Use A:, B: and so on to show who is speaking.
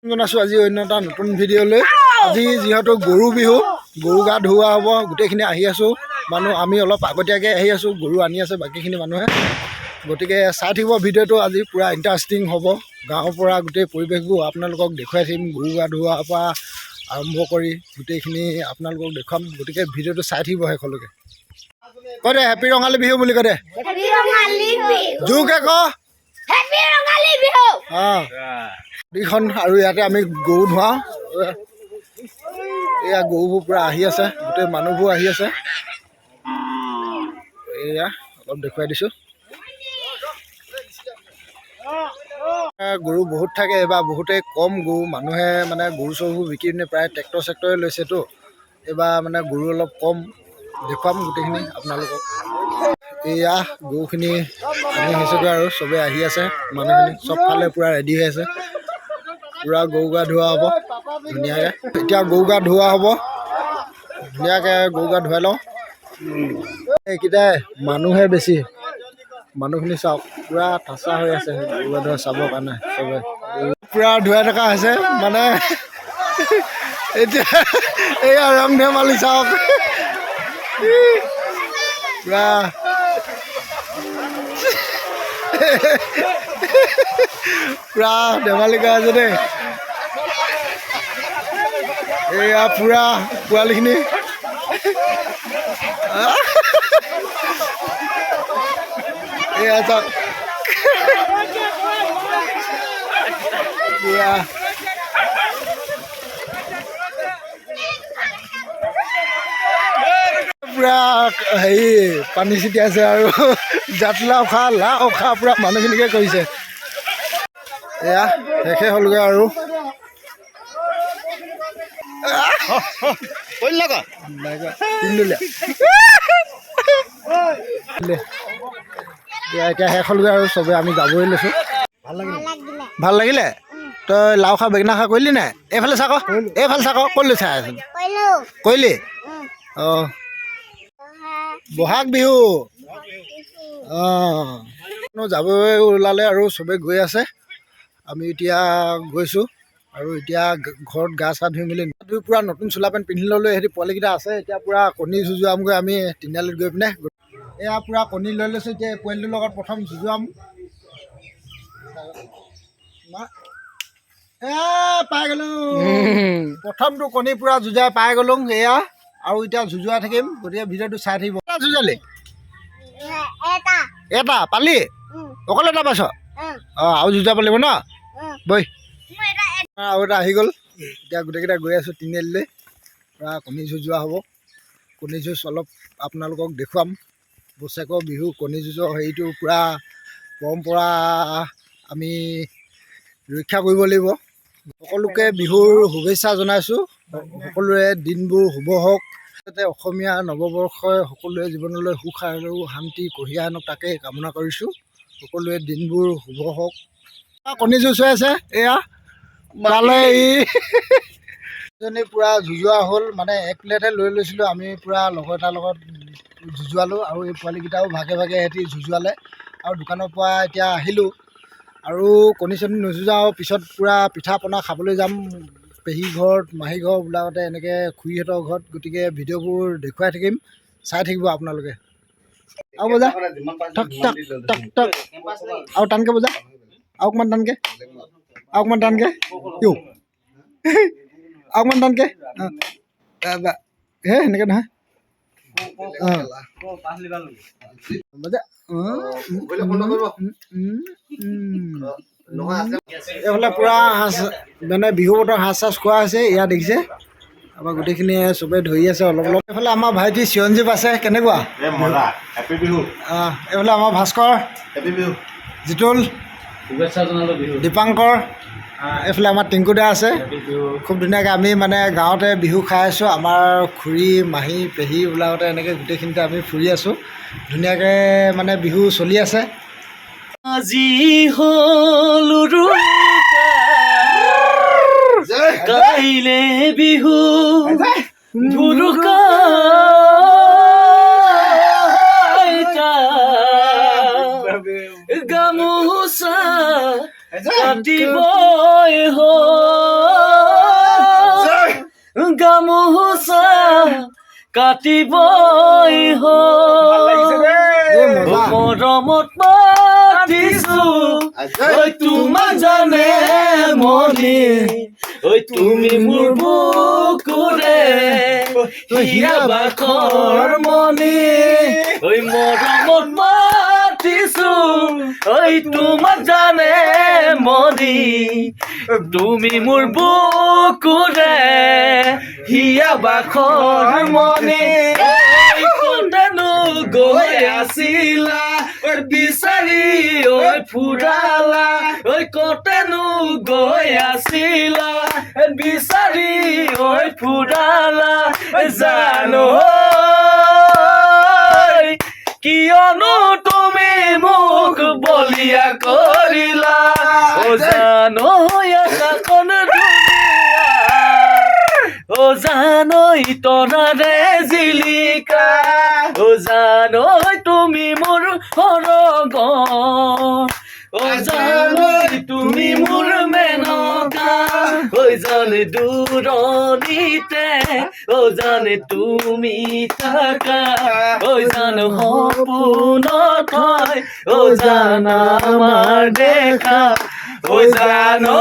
A: জনাইছোঁ আজি অন্য এটা নতুন ভিডিঅ'লৈ। আজি যিহেতু গৰু বিহু, গৰু গা ধুওৱা হ'ব, গোটেইখিনি আহি আছোঁ মানুহ। আমি অলপ আগতীয়াকৈ আহি আছোঁ, গৰু আনি আছে বাকীখিনি মানুহে। গতিকে চাই থাকিব ভিডিঅ'টো, আজি পূৰা ইণ্টাৰেষ্টিং হ'ব। গাঁৱৰ পৰা গোটেই পৰিৱেশবোৰ আপোনালোকক দেখুৱাই থাকিম, গৰু গা ধুওৱাৰ পৰা আৰম্ভ কৰি গোটেইখিনি আপোনালোকক দেখুৱাম। গতিকে ভিডিঅ'টো চাই থাকিব শেষলৈকে। কয় দে হেপী ৰঙালী বিহু বুলি কয় দে, জোৰকৈ ক অঁ নদীখন। আৰু ইয়াতে আমি গৰু ধুৱাওঁ। এয়া গৰুবোৰ পূৰা আহি আছে, গোটেই মানুহবোৰ আহি আছে। এয়া অলপ দেখুৱাই দিছোঁ। গৰু বহুত থাকে, এইবাৰ বহুতেই কম গৰু, মানুহে মানে গৰু চৰুবোৰ বিকি পিনে প্ৰায় ট্ৰেক্টৰ চেক্টৰে লৈছেতো। এইবাৰ মানে গৰু অলপ কম, দেখুৱাম গোটেইখিনি আপোনালোকক। এয়া গৰুখিনি আনি হৈছেগৈ আৰু চবেই আহি আছে, মানুহখিনি চবফালে পূৰা ৰেডি হৈ আছে। পূৰা গৰু গা ধুওৱা হ'ব ধুনীয়াকৈ। এতিয়া গৰু গা ধুওৱা হ'ব ধুনীয়াকৈ, গৰু গা ধুৱাই লওঁ। এইকেইটাই মানুহে বেছি, মানুহখিনি চাওক পূৰা ঠাচা হৈ আছে গৰু গা ধোৱা চাবৰ কাৰণে। চবে পূৰা ধুৱাই থকা হৈছে মানে। এতিয়া এইয়া ৰং ধেমালি চাওক, পূৰা পূৰা ধেমালি কৰা আছে দেই। এয়া পূৰা পোৱালিখিনি এয়া চাওক পূৰা পূৰা হেৰি পানী ছিটিয়াইছে আৰু জাতিলাও খা লাও খা পূৰা মানুহখিনিকে কৰিছে। এয়া শেষে হ'লগৈ আৰু এতিয়া শেষ হ'লগৈ আৰু চবে আমি যাবই লৈছোঁ। ভাল লাগিলে? তই লাও খা বেঙেনা খা কৰিলি নাই? এইফালে চাক, এইফালে চাক, ক'লৈ চাই আছোন? কৰিলি? অঁ বহাগ বিহু। অঁ যাবই ওলালে আৰু চবেই গৈ আছে। আমি এতিয়া গৈছোঁ আৰু এতিয়া ঘৰত গা চা ধুই মেলি পূৰা নতুন চোলা পেণ্ট পিন্ধি ল'লোঁ। সিহঁতি পোৱালিকেইটা আছে, এতিয়া পূৰা কণী যুঁজুৱামগৈ আমি তিনিআলিত গৈ পিনে। এয়া পূৰা কণী লৈ লৈছোঁ। এতিয়া পোৱালিটোৰ লগত প্ৰথম যুঁজুৱাম। পাই গ'লোঁ, প্ৰথমটো কণী পূৰা যুঁজাই পাই গ'লোঁ। এয়া আৰু এতিয়া যুঁজুৱাই থাকিম, গতিকে ভিডিঅ'টো চাই থাকিব। যুঁজালি এটা পালি, অকল এটা পাইছ? অঁ আৰু যুঁজাব লাগিব ন, বৈ। আৰু এটা আহি গ'ল। এতিয়া গোটেইকেইটা গৈ আছোঁ তিনিআলিলৈ, পূৰা কণী যুঁজোৱা হ'ব। কণী যুঁজ অলপ আপোনালোকক দেখুৱাম। বছেকৰ বিহু কণী যুঁজৰ হেৰিটো পূৰা পৰম্পৰা আমি ৰক্ষা কৰিব লাগিব। সকলোকে বিহুৰ শুভেচ্ছা জনাইছোঁ। সকলোৰে দিনবোৰ শুভ হওক, যাতে অসমীয়া নৱবৰ্ষই সকলোৰে জীৱনলৈ সুখ আৰু শান্তি কঢ়িয়াই আনক, তাকে কামনা কৰিছোঁ। সকলোৰে দিনবোৰ শুভ হওক। কণী যুঁজ হৈ আছে, এয়া পালে ইজনী পূৰা যুঁজোৱা হ'ল। মানে এক প্লেটহে লৈ লৈছিলোঁ আমি, পূৰা লগৰ এটাৰ লগত যুঁজোৱালোঁ আৰু এই পোৱালিকেইটাও ভাগে ভাগে সিহঁতি যুঁজোৱালে। আৰু দোকানৰ পৰা এতিয়া আহিলোঁ আৰু কণী চণী নুযুঁজাওঁ, পিছত পূৰা পিঠা পনা খাবলৈ যাম পেহী ঘৰত, মাহী ঘৰ বোলাকতে, এনেকৈ খুৰীহঁতৰ ঘৰত। গতিকে ভিডিঅ'বোৰ দেখুৱাই থাকিম, চাই থাকিব আপোনালোকে। আৰু বজা টক টক টক টক, আৰু টানকৈ বজা, আৰু অকণমান টানকৈ, আৰু অকণমান টানকৈ, আৰু অকণমান টানকৈ। হে সেনেকৈ নহয়, অঁ বজা। এইফালে পূৰা সাজ, মানে বিহু বতৰ সাজ চাজ খোৱা হৈছে। ইয়াত দেখিছে আমাৰ গোটেইখিনিয়ে চবেই ধৰি আছে অলপ অলপ। এইফালে আমাৰ ভাইটি চিৰঞ্জীৱ আছে, কেনেকুৱা? অঁ এইফালে আমাৰ ভাস্কৰ, জিতুল, দীপাংকৰ, এইফালে আমাৰ টিংকুদা আছে। খুব ধুনীয়াকৈ আমি মানে গাঁৱতে বিহু খাই আছোঁ। আমাৰ খুৰী মাহী পেহী ওলাওঁতে এনেকৈ গোটেইখিনিতে আমি ফুৰি আছোঁ। ধুনীয়াকৈ মানে বিহু চলি আছে।
B: আজি হ'ল কাইলে বিহু ভুৰুকা গামোচা কাটিবই হ'ল। গামোচা কাটিবই মৰমত মাতিছো ঐ তোমাক জানে মনে ঐ তুমি মোৰ বুকুৰে হিয়া বাখৰ মনে ঐ মৰমত মাতিছো ঐ তোমাক জানে মনি তুমি মোৰ বুকুৰে হিয়া বাখৰ মনে কতেনো গৈ আছিলা বিচাৰি ঐ ফুৰালা ঐ কতেনো গৈ আছিলা বিচাৰি ঐ ফুৰালা জানো কিয়নো তুমি মোক বলিয়া কৰিলা ও জানো আকাশখন ও জানো তৰাৰে জিলিকা ও জানো তুমি মোৰ সৰগ ও জানো তুমি মোৰ মেনকা ঐ জানে দূৰণিতে ও জানে তুমি থাকা ঐ জানো সপোনত হয় ও জান আমাৰ দেখা ঐ জানো